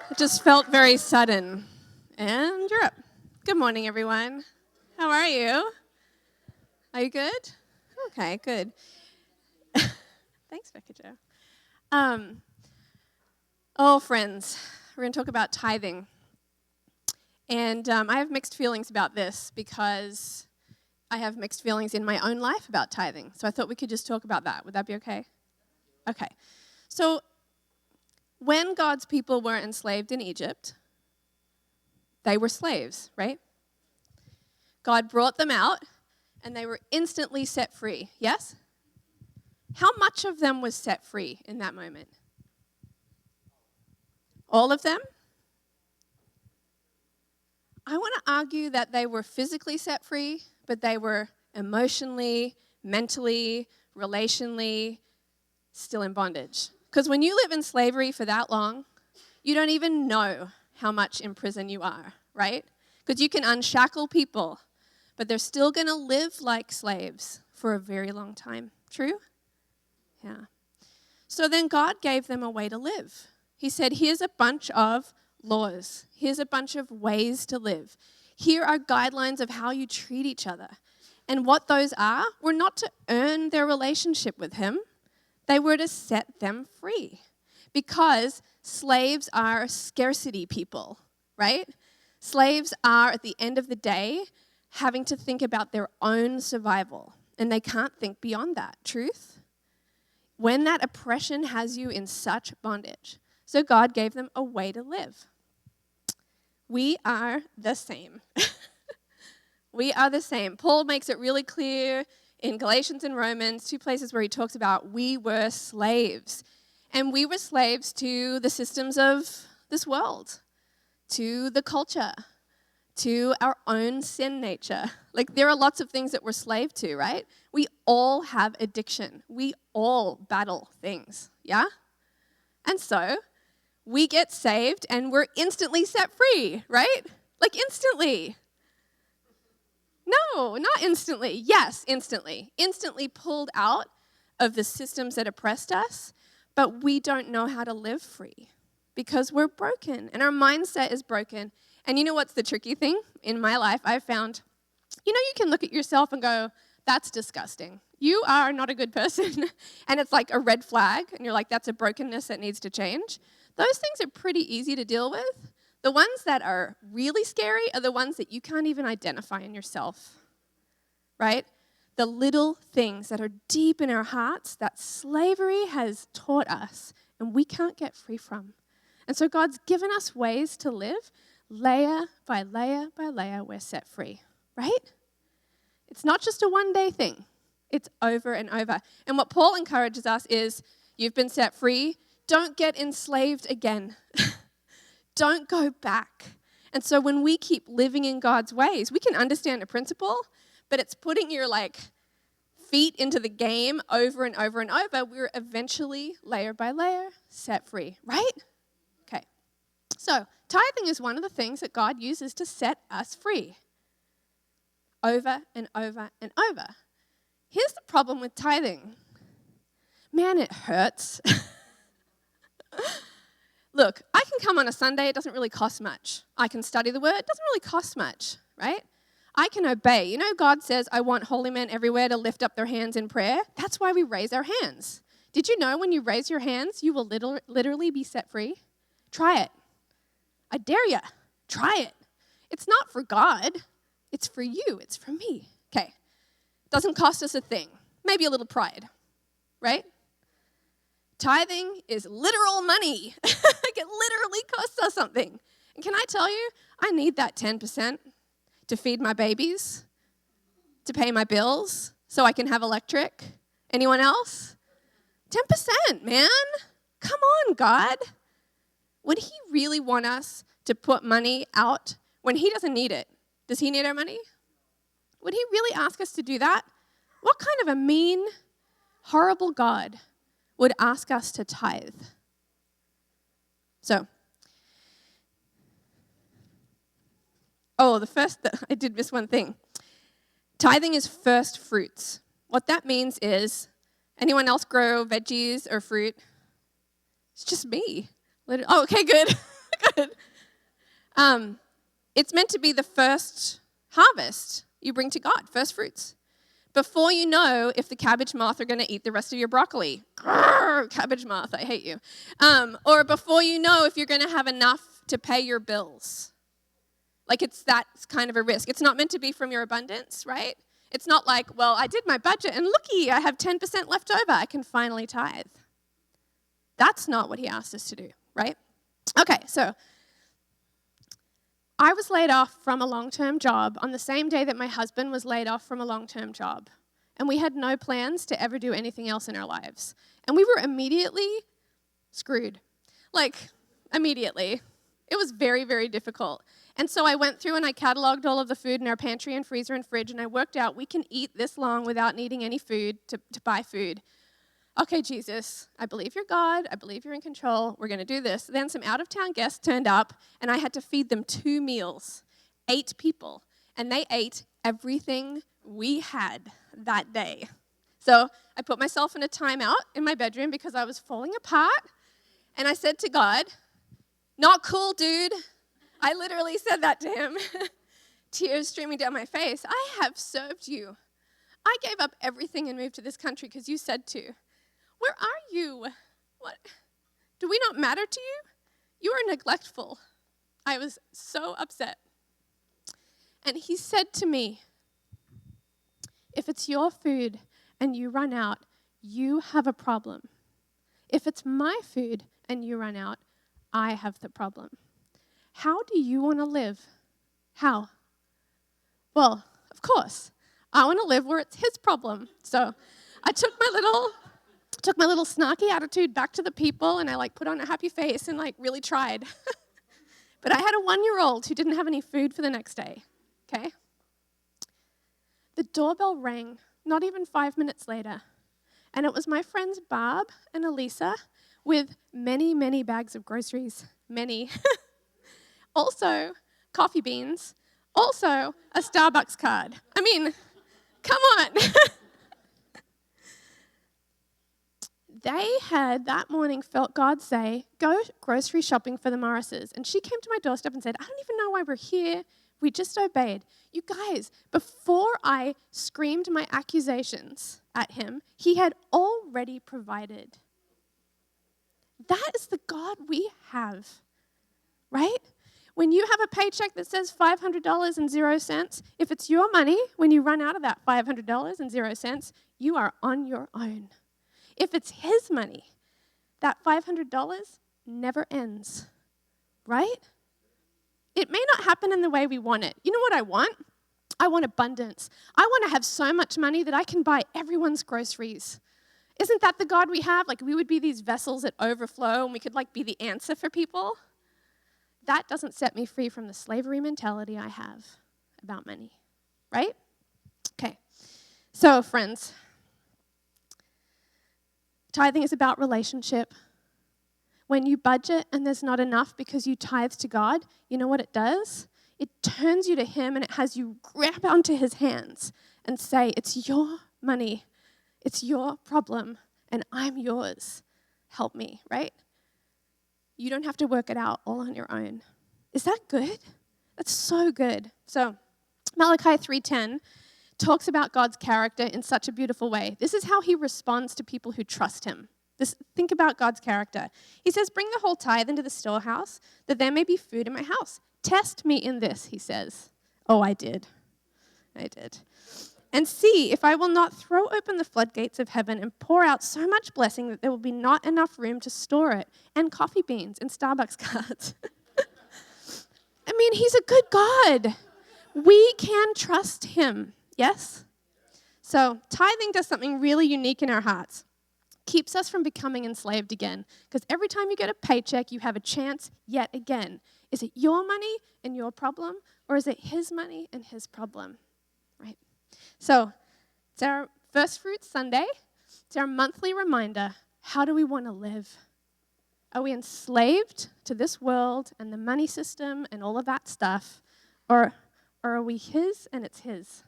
It just felt very sudden. And you're up. Good morning, everyone. How are you? Are you good? Okay, good. Thanks, Becca Jo. Friends, we're going to talk about tithing. And I have mixed feelings about this because I have mixed feelings in my own life about tithing. So I thought we could just talk about that. Would that be okay? Okay. So when God's people were enslaved in Egypt, they were slaves, right? God brought them out, and they were instantly set free, yes? How much of them was set free in that moment? All of them? I want to argue that they were physically set free, but they were emotionally, mentally, relationally still in bondage. Because when you live in slavery for that long, you don't even know how much in prison you are, right? Because you can unshackle people, but they're still going to live like slaves for a very long time. True? Yeah. So then God gave them a way to live. He said, here's a bunch of laws. Here's a bunch of ways to live. Here are guidelines of how you treat each other. And what those are were not to earn their relationship with Him. They were to set them free. Because slaves are scarcity people, right? Slaves are, at the end of the day, having to think about their own survival. And they can't think beyond that. Truth? When that oppression has you in such bondage. So God gave them a way to live. We are the same. We are the same. Paul makes it really clear in Galatians and Romans, two places where he talks about we were slaves. And we were slaves to the systems of this world, to the culture, to our own sin nature. Like there are lots of things that we're slave to, right? We all have addiction. We all battle things, yeah? And so we get saved and we're instantly set free, right? Like instantly. No, not instantly. Yes, instantly. Instantly pulled out of the systems that oppressed us, but we don't know how to live free because we're broken and our mindset is broken. And you know what's the tricky thing in my life? I've found, you can look at yourself and go, that's disgusting. You are not a good person. And it's like a red flag. And you're like, that's a brokenness that needs to change. Those things are pretty easy to deal with. The ones that are really scary are the ones that you can't even identify in yourself, right? The little things that are deep in our hearts that slavery has taught us and we can't get free from. And so God's given us ways to live. Layer by layer by layer, we're set free, right? It's not just a one-day thing. It's over and over. And what Paul encourages us is, you've been set free. Don't get enslaved again. Don't go back. And so when we keep living in God's ways, we can understand a principle, but it's putting your feet into the game over and over and over. We're eventually, layer by layer, set free, right? Okay. So tithing is one of the things that God uses to set us free. Over and over and over. Here's the problem with tithing. Man, it hurts. Look, I can come on a Sunday, it doesn't really cost much. I can study the word, it doesn't really cost much, right? I can obey. God says, I want holy men everywhere to lift up their hands in prayer. That's why we raise our hands. Did you know when you raise your hands, you will literally be set free? Try it. I dare you. Try it. It's not for God. It's for you. It's for me. Okay. Doesn't cost us a thing. Maybe a little pride, right? Tithing is literal money. It literally costs us something. And can I tell you, I need that 10% to feed my babies, to pay my bills, so I can have electric. Anyone else? 10%, man. Come on, God. Would He really want us to put money out when He doesn't need it? Does He need our money? Would He really ask us to do that? What kind of a mean, horrible God would ask us to tithe? So, I did miss one thing. Tithing is first fruits. What that means is, anyone else grow veggies or fruit? It's just me. Oh, okay, good. Good. It's meant to be the first harvest you bring to God, first fruits. Before you know if the cabbage moth are going to eat the rest of your broccoli. Grrr, cabbage moth, I hate you. Or before you know if you're going to have enough to pay your bills. Like that's kind of a risk. It's not meant to be from your abundance, right? It's not like, well, I did my budget and looky, I have 10% left over. I can finally tithe. That's not what he asked us to do, right? Okay, so I was laid off from a long-term job on the same day that my husband was laid off from a long-term job. And we had no plans to ever do anything else in our lives. And we were immediately screwed. Like, immediately. It was very, very difficult. And so I went through and I cataloged all of the food in our pantry and freezer and fridge, and I worked out we can eat this long without needing any food to buy food. Okay, Jesus, I believe you're God. I believe you're in control. We're going to do this. Then some out-of-town guests turned up, and I had to feed them 2 meals, 8 people, and they ate everything we had that day. So I put myself in a timeout in my bedroom because I was falling apart, and I said to God, not cool, dude. I literally said that to him, tears streaming down my face. I have served you. I gave up everything and moved to this country because you said to. Where are you? What? Do we not matter to you? You are neglectful. I was so upset. And he said to me, if it's your food and you run out, you have a problem. If it's my food and you run out, I have the problem. How do you want to live? How? Well, of course, I want to live where it's his problem. So I took my little snarky attitude back to the people, and I put on a happy face and really tried. But I had a 1-year-old who didn't have any food for the next day, okay? The doorbell rang not even 5 minutes later, and it was my friends Barb and Elisa with many, many bags of groceries, many. Also, coffee beans, also a Starbucks card. I mean, come on. They had that morning felt God say, go grocery shopping for the Morrises. And she came to my doorstep and said, I don't even know why we're here. We just obeyed. You guys, before I screamed my accusations at him, he had already provided. That is the God we have, right? When you have a paycheck that says $500.00, if it's your money, when you run out of that $500.00, you are on your own. If it's his money, that $500 never ends, right? It may not happen in the way we want it. You know what I want? I want abundance. I want to have so much money that I can buy everyone's groceries. Isn't that the God we have? We would be these vessels that overflow and we could be the answer for people. That doesn't set me free from the slavery mentality I have about money, right? Okay, so friends, tithing is about relationship. When you budget and there's not enough because you tithe to God, you know what it does? It turns you to him and it has you grab onto his hands and say, it's your money, it's your problem, and I'm yours. Help me, right? You don't have to work it out all on your own. Is that good? That's so good. So Malachi 3:10 talks about God's character in such a beautiful way. This is how he responds to people who trust him. Think about God's character. He says, bring the whole tithe into the storehouse, that there may be food in my house. Test me in this, he says. Oh, I did. And see if I will not throw open the floodgates of heaven and pour out so much blessing that there will be not enough room to store it, and coffee beans and Starbucks cards. I mean, he's a good God. We can trust him, yes? So tithing does something really unique in our hearts. Keeps us from becoming enslaved again. Because every time you get a paycheck, you have a chance yet again. Is it your money and your problem, or is it his money and his problem? Right? So it's our Firstfruits Sunday. It's our monthly reminder. How do we want to live? Are we enslaved to this world and the money system and all of that stuff? Or are we his and it's his?